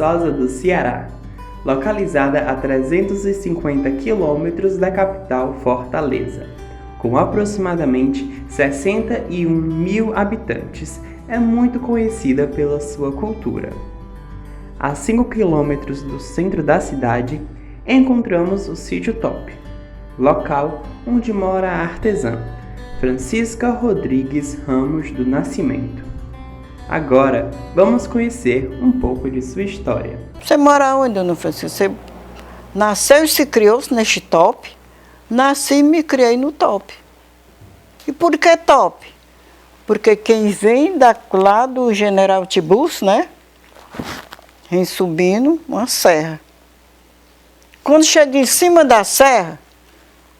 Viçosa do Ceará, localizada a 350 quilômetros da capital Fortaleza. Com aproximadamente 61 mil habitantes, é muito conhecida pela sua cultura. A 5 quilômetros do centro da cidade, encontramos o Sítio Top, local onde mora a artesã Francisca Rodrigues Ramos do Nascimento. Agora, vamos conhecer um pouco de sua história. Você mora onde, dona Francisca? Você nasceu e se criou neste Top? Nasci e me criei no Top. E por que Top? Porque quem vem lá do General Tiburcio, né? Vem subindo uma serra. Quando cheguei em cima da serra,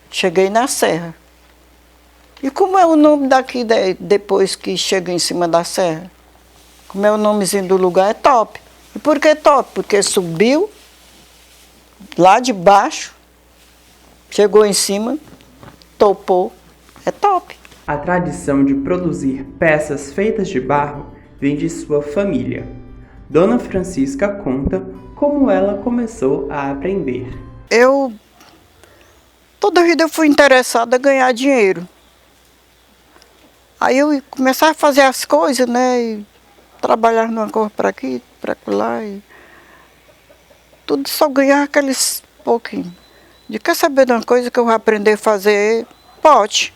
cheguei na serra. E como é o nome daqui depois que chega em cima da serra? Como é o nomezinho do lugar? É Top. E por que Top? Porque subiu lá de baixo, chegou em cima, topou, é Top. A tradição de produzir peças feitas de barro vem de sua família. Dona Francisca conta como ela começou a aprender. Toda a vida eu fui interessada em ganhar dinheiro. Aí eu começava a fazer as coisas, né? E trabalhar numa coisa para aqui, para lá. E tudo só ganhar aqueles pouquinhos. De quer saber de uma coisa que eu vou aprender a fazer? Pote.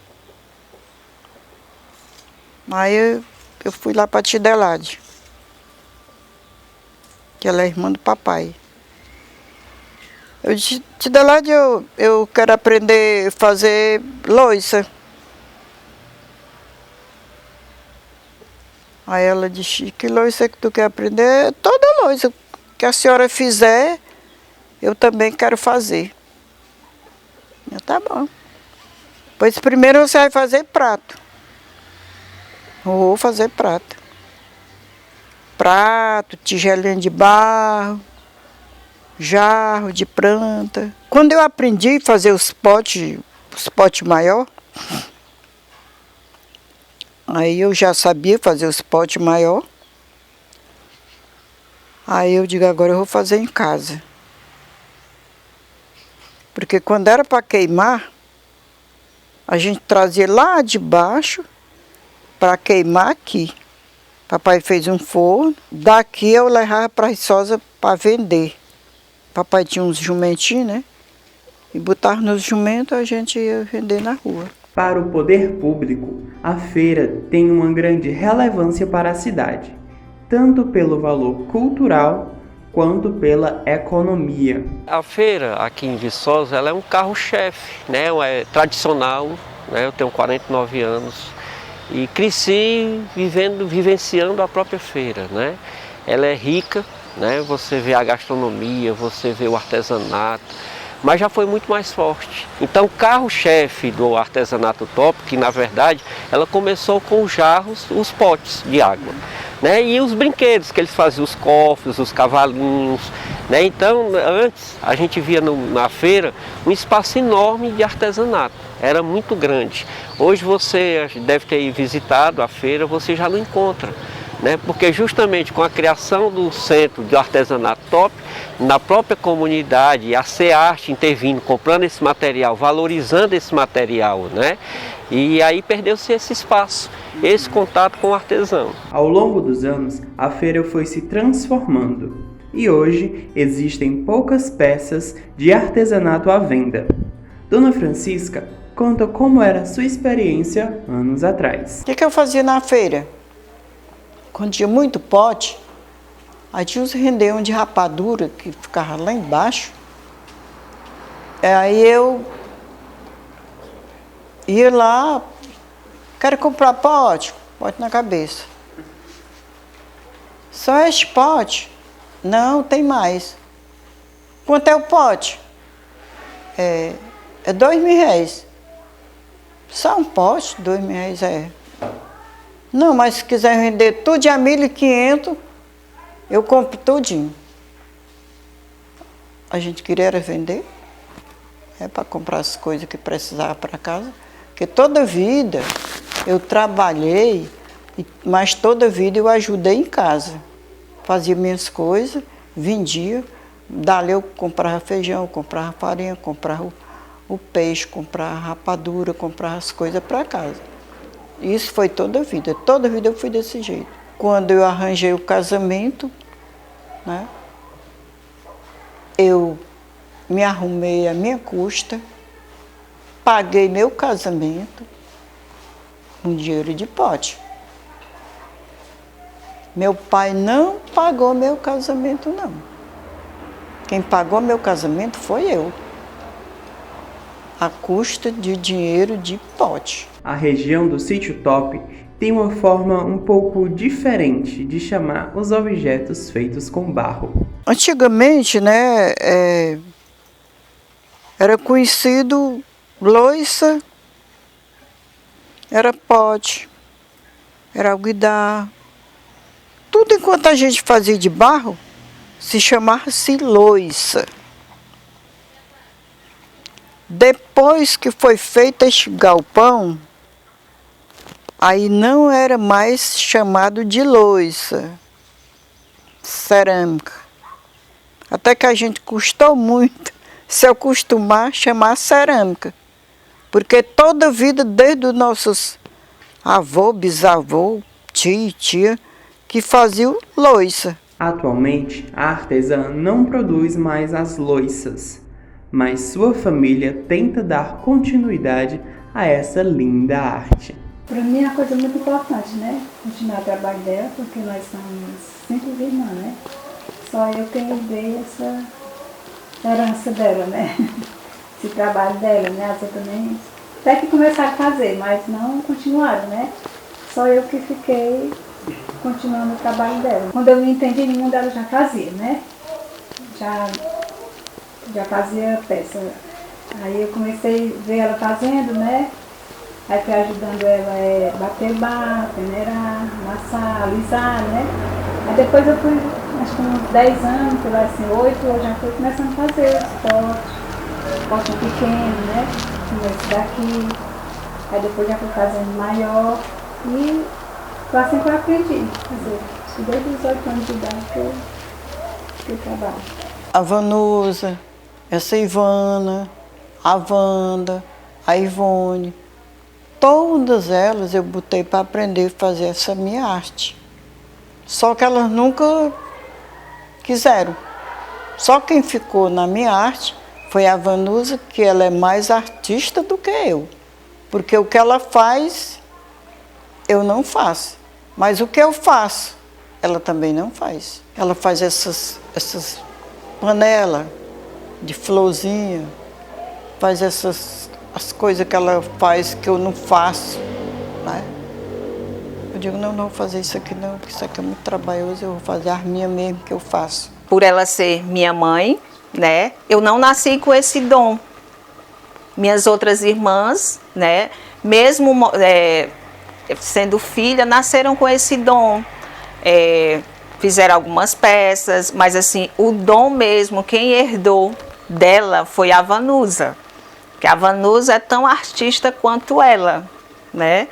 Aí eu fui lá para a Tidelade, que ela é irmã do papai. Eu disse, Tidelade, eu quero aprender a fazer louça. Aí ela disse, que louça que tu quer aprender? Toda louça que a senhora fizer, eu também quero fazer. Eu, tá bom. Pois primeiro você vai fazer prato. Vou fazer prato. Prato, tigelinha de barro, jarro de planta. Quando eu aprendi a fazer os potes maior, aí eu já sabia fazer os potes maior. Aí eu digo, agora eu vou fazer em casa. Porque quando era para queimar, a gente trazia lá de baixo para queimar aqui. Papai fez um forno, daqui eu levava para Viçosa para vender. Papai tinha uns jumentinhos, né? E botava nos jumentos, a gente ia vender na rua. Para o poder público, a feira tem uma grande relevância para a cidade, tanto pelo valor cultural quanto pela economia. A feira aqui em Viçosa, ela é um carro-chefe, né? É tradicional, né? Eu tenho 49 anos e cresci vivenciando a própria feira, né? Ela é rica, né? Você vê a gastronomia, você vê o artesanato, mas já foi muito mais forte. Então, o carro-chefe do artesanato Top, que na verdade ela começou com os jarros, os potes de água, né? E os brinquedos que eles faziam, os cofres, os cavalinhos, né? Então, antes a gente via na feira um espaço enorme de artesanato, era muito grande. Hoje você deve ter visitado a feira, você já não encontra, né? Porque justamente com a criação do centro de artesanato Top, na própria comunidade, a CEARTE intervindo, comprando esse material, valorizando esse material, né? E aí perdeu-se esse espaço, esse contato com o artesão. Ao longo dos anos, a feira foi se transformando e hoje existem poucas peças de artesanato à venda. Dona Francisca conta como era sua experiência anos atrás. O que eu fazia na feira? Quando tinha muito pote, aí tinha uns rendeiros de rapadura que ficava lá embaixo. Aí eu ia lá, quero comprar pote na cabeça. Só este pote? Não, tem mais. Quanto é o pote? É R$2.000. Só um pote, R$2.000 é. Não, mas se quiser vender tudo de a 1.500, eu compro tudinho. A gente queria era vender, para comprar as coisas que precisava para casa. Porque toda vida eu trabalhei, mas toda vida eu ajudei em casa. Fazia minhas coisas vendia. Dali eu comprava feijão, comprava farinha, comprava o peixe, comprava rapadura, comprava as coisas para casa. Isso foi toda a vida eu fui desse jeito. Quando eu arranjei o casamento, né, eu me arrumei à minha custa, paguei meu casamento com dinheiro de pote. Meu pai não pagou meu casamento, não. Quem pagou meu casamento foi eu, à custa de dinheiro de pote. A região do Sítio Top tem uma forma um pouco diferente de chamar os objetos feitos com barro. Antigamente, né, era conhecido loiça, era pote, era alguidar. Tudo enquanto a gente fazia de barro, se chamava-se loiça. Depois que foi feito este galpão, aí não era mais chamado de loiça, cerâmica. Até que a gente custou muito se acostumar a chamar cerâmica. Porque toda a vida, desde os nossos avô, bisavô, tio, tia, que faziam loiça. Atualmente, a artesã não produz mais as loiças, mas sua família tenta dar continuidade a essa linda arte. Para mim é uma coisa muito importante, né? Continuar o trabalho dela, porque nós somos 5 irmãs, né? Só eu quem herdei essa herança dela, né? Esse trabalho dela, né? As outras também até que começaram a fazer, mas não continuaram, né? Só eu que fiquei continuando o trabalho dela. Quando eu me entendi no mundo, ela já fazia, né? Já fazia peça. Aí eu comecei a ver ela fazendo, né? Aí fui ajudando ela a bater barro, peneirar, amassar, alisar, né? Aí depois eu fui, acho que uns 10 anos, sei lá assim, 8, eu já fui começando a fazer os potes pequenos, né? Como esse daqui. Aí depois já fui fazendo maior e foi assim que eu aprendi a fazer. Acho que desde os 8 anos de idade que eu trabalho. A Vanusa, essa Ivana, a Wanda, a Ivone, todas elas eu botei para aprender a fazer essa minha arte. Só que elas nunca quiseram. Só quem ficou na minha arte foi a Vanusa, que ela é mais artista do que eu. Porque o que ela faz, eu não faço. Mas o que eu faço, ela também não faz. Ela faz essas panelas de florzinha, faz as coisas que ela faz que eu não faço, né? Eu digo, não vou fazer isso aqui não, porque isso aqui é muito trabalhoso, eu vou fazer as minhas mesmo que eu faço. Por ela ser minha mãe, né, eu não nasci com esse dom. Minhas outras irmãs, né, mesmo sendo filha, nasceram com esse dom. Fizeram algumas peças, mas assim, o dom mesmo, quem herdou dela foi a Vanusa. Que a Vanusa é tão artista quanto ela, né?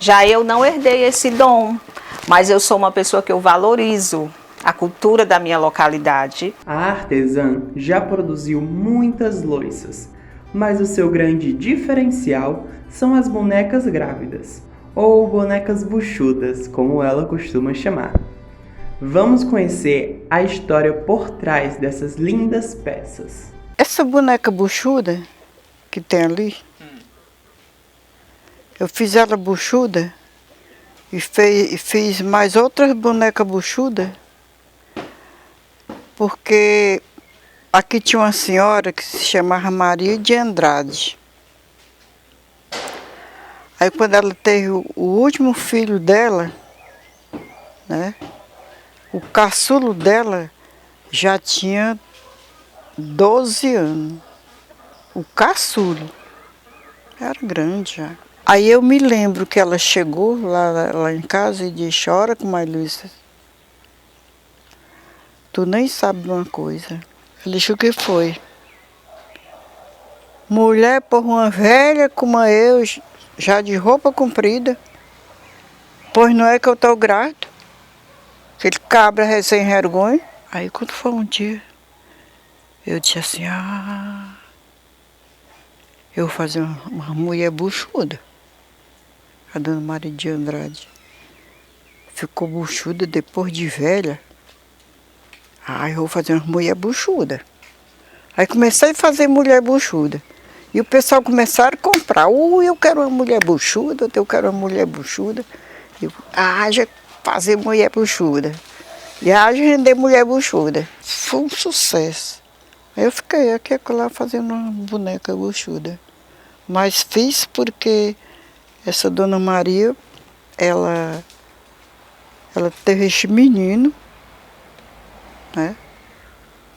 Já eu não herdei esse dom, mas eu sou uma pessoa que eu valorizo a cultura da minha localidade. A artesã já produziu muitas loiças, mas o seu grande diferencial são as bonecas grávidas, ou bonecas buchudas, como ela costuma chamar. Vamos conhecer a história por trás dessas lindas peças. Essa boneca buchuda que tem ali, eu fiz ela buchuda e fiz mais outras bonecas buchudas, porque aqui tinha uma senhora que se chamava Maria de Andrade. Aí quando ela teve o último filho dela, né, o caçulo dela já tinha 12 anos. O caçulo era grande já. Aí eu me lembro que ela chegou lá em casa e disse, ora com mais Luísa, tu nem sabe de uma coisa. Ela disse, o que foi? Mulher, por uma velha como eu, já de roupa comprida, pois não é que eu estou grávida? Aquele cabra sem vergonha. Aí quando foi um dia, eu disse assim, eu vou fazer uma mulher buchuda. A dona Maria de Andrade ficou buchuda depois de velha. Eu vou fazer uma mulher buchuda. Aí comecei a fazer mulher buchuda. E o pessoal começaram a comprar. Eu quero uma mulher buchuda, eu quero uma mulher buchuda. Já fazer mulher buchuda. E já render mulher buchuda. Foi um sucesso. Aí eu fiquei aqui lá fazendo uma boneca buchuda. Mas fiz porque essa dona Maria, ela teve esse menino, né?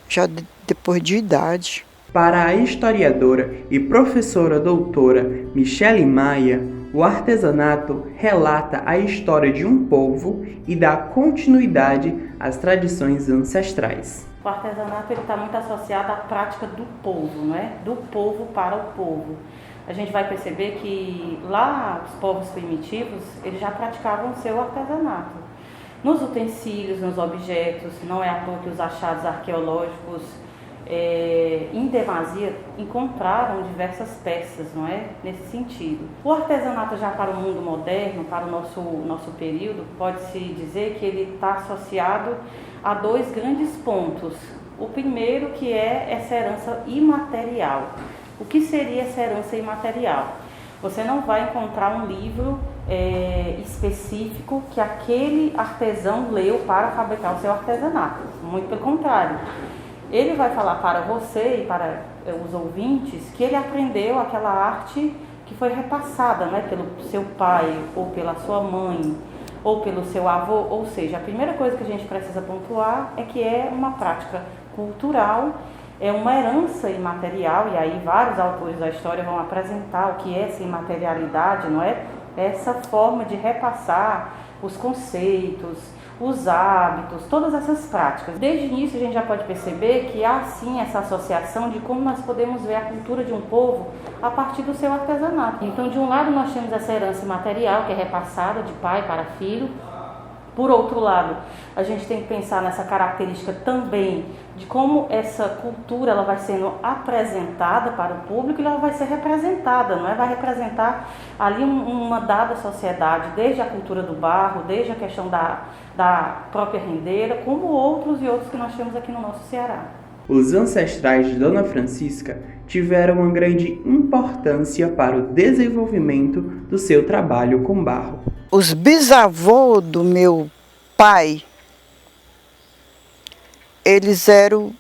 Já depois de idade. Para a historiadora e professora doutora Michele Maia, o artesanato relata a história de um povo e dá continuidade às tradições ancestrais. O artesanato está muito associado à prática do povo, não é? Do povo para o povo. A gente vai perceber que lá os povos primitivos, eles já praticavam o seu artesanato. Nos utensílios, nos objetos, não é à toa que os achados arqueológicos em demasia encontraram diversas peças, não é? Nesse sentido. O artesanato já para o mundo moderno, para o nosso período, pode-se dizer que ele está associado a dois grandes pontos. O primeiro que é essa herança imaterial. O que seria essa herança imaterial? Você não vai encontrar um livro específico que aquele artesão leu para fabricar o seu artesanato. Muito pelo contrário. Ele vai falar para você e para os ouvintes que ele aprendeu aquela arte que foi repassada, né, pelo seu pai, ou pela sua mãe, ou pelo seu avô. Ou seja, a primeira coisa que a gente precisa pontuar é que é uma prática cultural, é uma herança imaterial, e aí vários autores da história vão apresentar o que é essa imaterialidade, não é? Essa forma de repassar os conceitos, os hábitos, todas essas práticas. Desde o início a gente já pode perceber que há sim essa associação de como nós podemos ver a cultura de um povo a partir do seu artesanato. Então, de um lado nós temos essa herança imaterial que é repassada de pai para filho. Por outro lado, a gente tem que pensar nessa característica também de como essa cultura ela vai sendo apresentada para o público e ela vai ser representada, não é? Vai representar ali uma dada sociedade, desde a cultura do barro, desde a questão da própria rendeira, como outros e outros que nós temos aqui no nosso Ceará. Os ancestrais de Dona Francisca tiveram uma grande importância para o desenvolvimento do seu trabalho com barro. Os bisavôs do meu pai, eles eram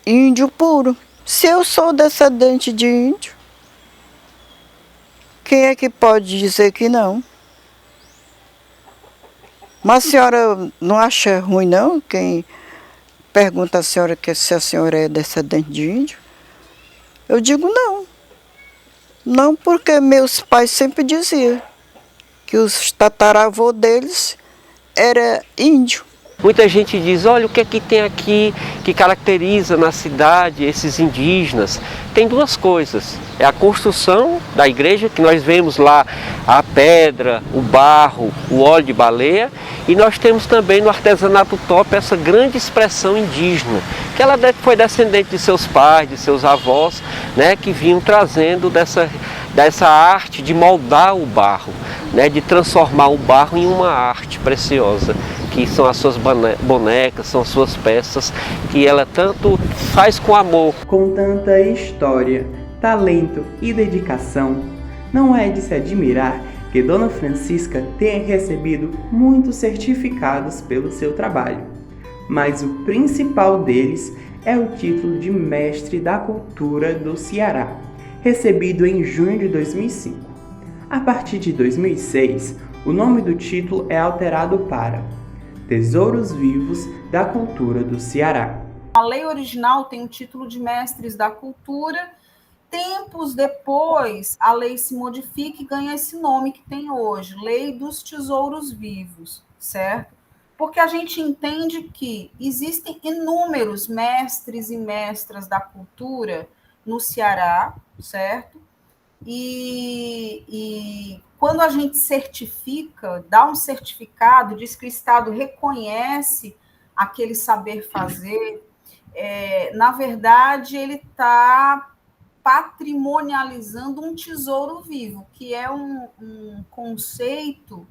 índio puro. Se eu sou descendente de índio, quem é que pode dizer que não? Mas a senhora não acha ruim, não? Quem pergunta à senhora se a senhora é descendente de índio? Eu digo não. Não, porque meus pais sempre diziam que os tataravô deles era índio. Muita gente diz, olha, o que é que tem aqui que caracteriza na cidade esses indígenas? Tem duas coisas, é a construção da igreja, que nós vemos lá a pedra, o barro, o óleo de baleia, e nós temos também no artesanato top essa grande expressão indígena, que ela foi descendente de seus pais, de seus avós, né, que vinham trazendo dessa arte de moldar o barro, né, de transformar o barro em uma arte preciosa, que são as suas bonecas, são as suas peças, que ela tanto faz com amor. Com tanta história, talento e dedicação, não é de se admirar que Dona Francisca tenha recebido muitos certificados pelo seu trabalho. Mas o principal deles é o título de Mestre da Cultura do Ceará, recebido em junho de 2005. A partir de 2006, o nome do título é alterado para Tesouros Vivos da Cultura do Ceará. A lei original tem o título de Mestres da Cultura. Tempos depois, a lei se modifica e ganha esse nome que tem hoje, Lei dos Tesouros Vivos, certo? Porque a gente entende que existem inúmeros mestres e mestras da cultura no Ceará, certo? E quando a gente certifica, dá um certificado, diz que o Estado reconhece aquele saber fazer, na verdade, ele está patrimonializando um tesouro vivo, que é um conceito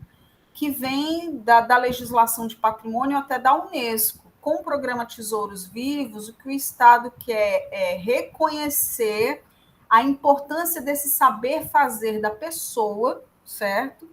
que vem da legislação de patrimônio até da Unesco. Com o programa Tesouros Vivos, o que o Estado quer é reconhecer a importância desse saber fazer da pessoa, certo?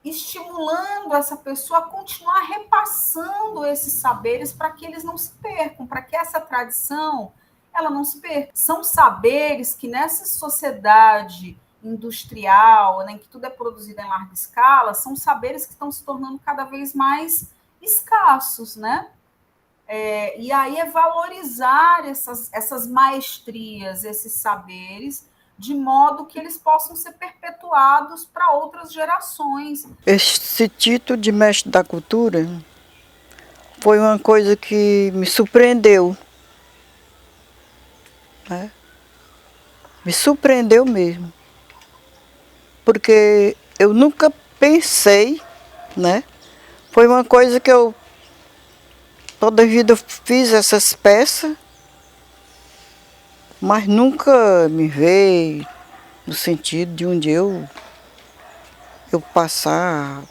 Estimulando essa pessoa a continuar repassando esses saberes para que eles não se percam, para que essa tradição ela não se perca. São saberes que nessa sociedade industrial, né, em que tudo é produzido em larga escala, são saberes que estão se tornando cada vez mais escassos, né? E aí é valorizar essas maestrias, esses saberes, de modo que eles possam ser perpetuados para outras gerações. Esse título de mestre da cultura foi uma coisa que me surpreendeu, né? Me surpreendeu mesmo, porque eu nunca pensei, né? Foi uma coisa que eu toda a vida fiz essas peças, mas nunca me veio no sentido de um dia eu passar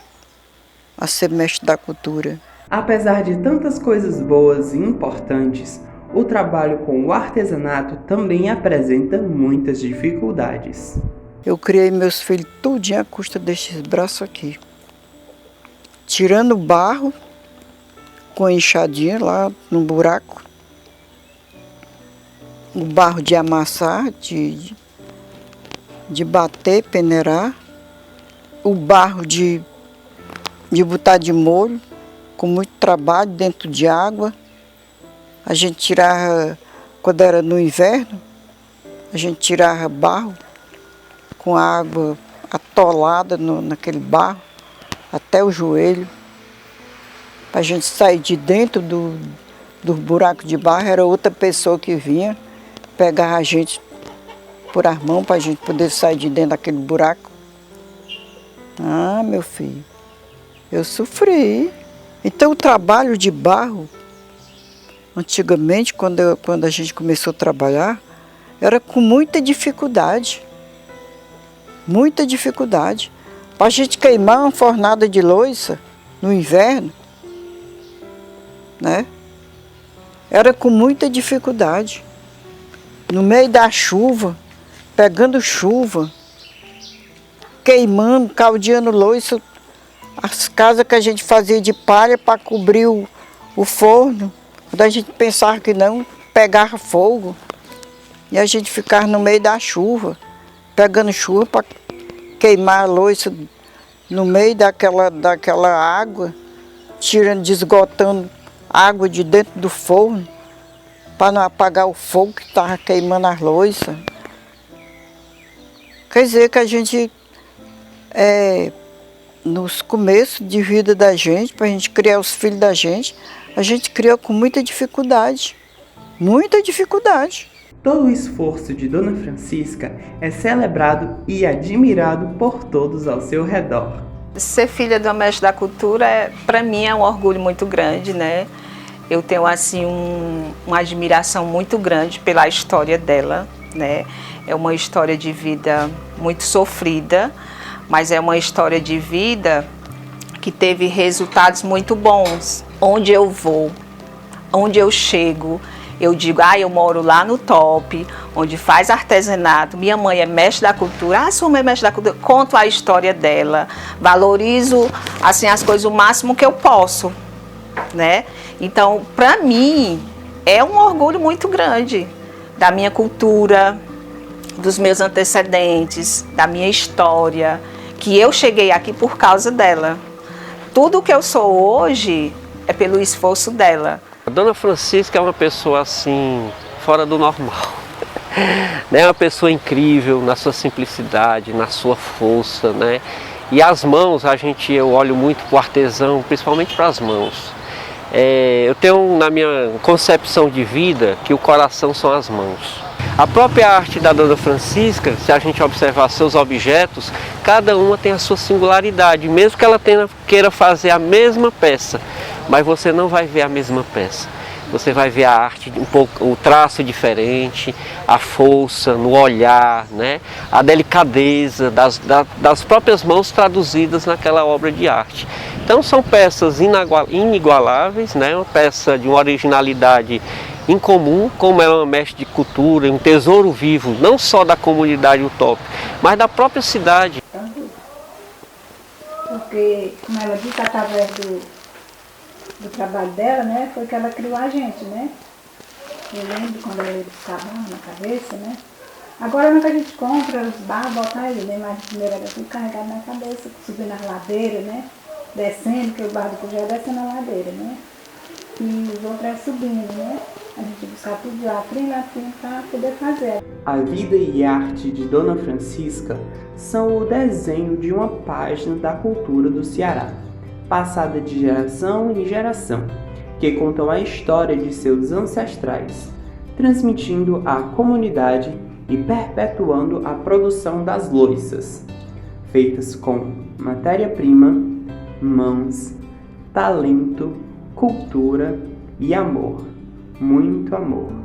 a ser mestre da cultura. Apesar de tantas coisas boas e importantes, o trabalho com o artesanato também apresenta muitas dificuldades. Eu criei meus filhos tudinho à custa destes braços aqui. Tirando barro, com a enxadinha lá no buraco. O barro de amassar, de bater, peneirar. O barro de botar de molho, com muito trabalho dentro de água. A gente tirava, quando era no inverno, a gente tirava barro com a água atolada naquele barro, até o joelho. Para a gente sair de dentro do buraco de barro, era outra pessoa que vinha, pegava a gente por as mãos para a gente poder sair de dentro daquele buraco. Ah, meu filho, eu sofri. Então o trabalho de barro, antigamente, quando a gente começou a trabalhar, era com muita dificuldade. Muita dificuldade. Para a gente queimar uma fornada de louça no inverno, né? Era com muita dificuldade. No meio da chuva, pegando chuva, queimando, caldeando louça, as casas que a gente fazia de palha para cobrir o forno. Quando a gente pensava que não, pegava fogo. E a gente ficava no meio da chuva, pegando chuva para queimar a louça no meio daquela água, desgotando água de dentro do forno, para não apagar o fogo que estava queimando as louças. Quer dizer que a gente, nos começos de vida da gente, para a gente criar os filhos da gente, a gente criou com muita dificuldade. Muita dificuldade. Todo o esforço de Dona Francisca é celebrado e admirado por todos ao seu redor. Ser filha do mestre da cultura, para mim, é um orgulho muito grande, né? Eu tenho, assim, uma admiração muito grande pela história dela, né? É uma história de vida muito sofrida, mas é uma história de vida que teve resultados muito bons. Onde eu vou, onde eu chego, eu digo, eu moro lá no Top, onde faz artesanato, minha mãe é mestre da cultura, sua mãe é mestre da cultura, conto a história dela, valorizo, assim, as coisas o máximo que eu posso, né? Então, para mim, é um orgulho muito grande da minha cultura, dos meus antecedentes, da minha história, que eu cheguei aqui por causa dela. Tudo que eu sou hoje é pelo esforço dela. A Dona Francisca é uma pessoa assim, fora do normal. É uma pessoa incrível na sua simplicidade, na sua força, né? E as mãos, eu olho muito para o artesão, principalmente para as mãos. Eu tenho na minha concepção de vida que o coração são as mãos. A própria arte da Dona Francisca, se a gente observar seus objetos, cada uma tem a sua singularidade, mesmo que ela queira fazer a mesma peça, mas você não vai ver a mesma peça. Você vai ver a arte, um pouco, o traço diferente, a força no olhar, né? A delicadeza das próprias mãos traduzidas naquela obra de arte. Então são peças inigualáveis, né? Uma peça de uma originalidade incomum, como ela é uma mestre de cultura, um tesouro vivo, não só da comunidade utópica, mas da própria cidade. Porque, como ela disse, através do trabalho dela, né, foi que ela criou a gente, né? Eu lembro quando ela ia buscar barro na cabeça, né? Agora nunca a gente compra os barros, bota aí, né? Mas primeiro era tudo carregado na cabeça, subindo na ladeira, né? Descendo, que o barro do Cujá desce na ladeira, né? E os outros é subindo, né? A gente buscar tudo de latrinha para poder fazer. A vida e arte de Dona Francisca são o desenho de uma página da cultura do Ceará, passada de geração em geração, que contam a história de seus ancestrais, transmitindo à comunidade e perpetuando a produção das louças, feitas com matéria-prima, mãos, talento, cultura e amor, muito amor.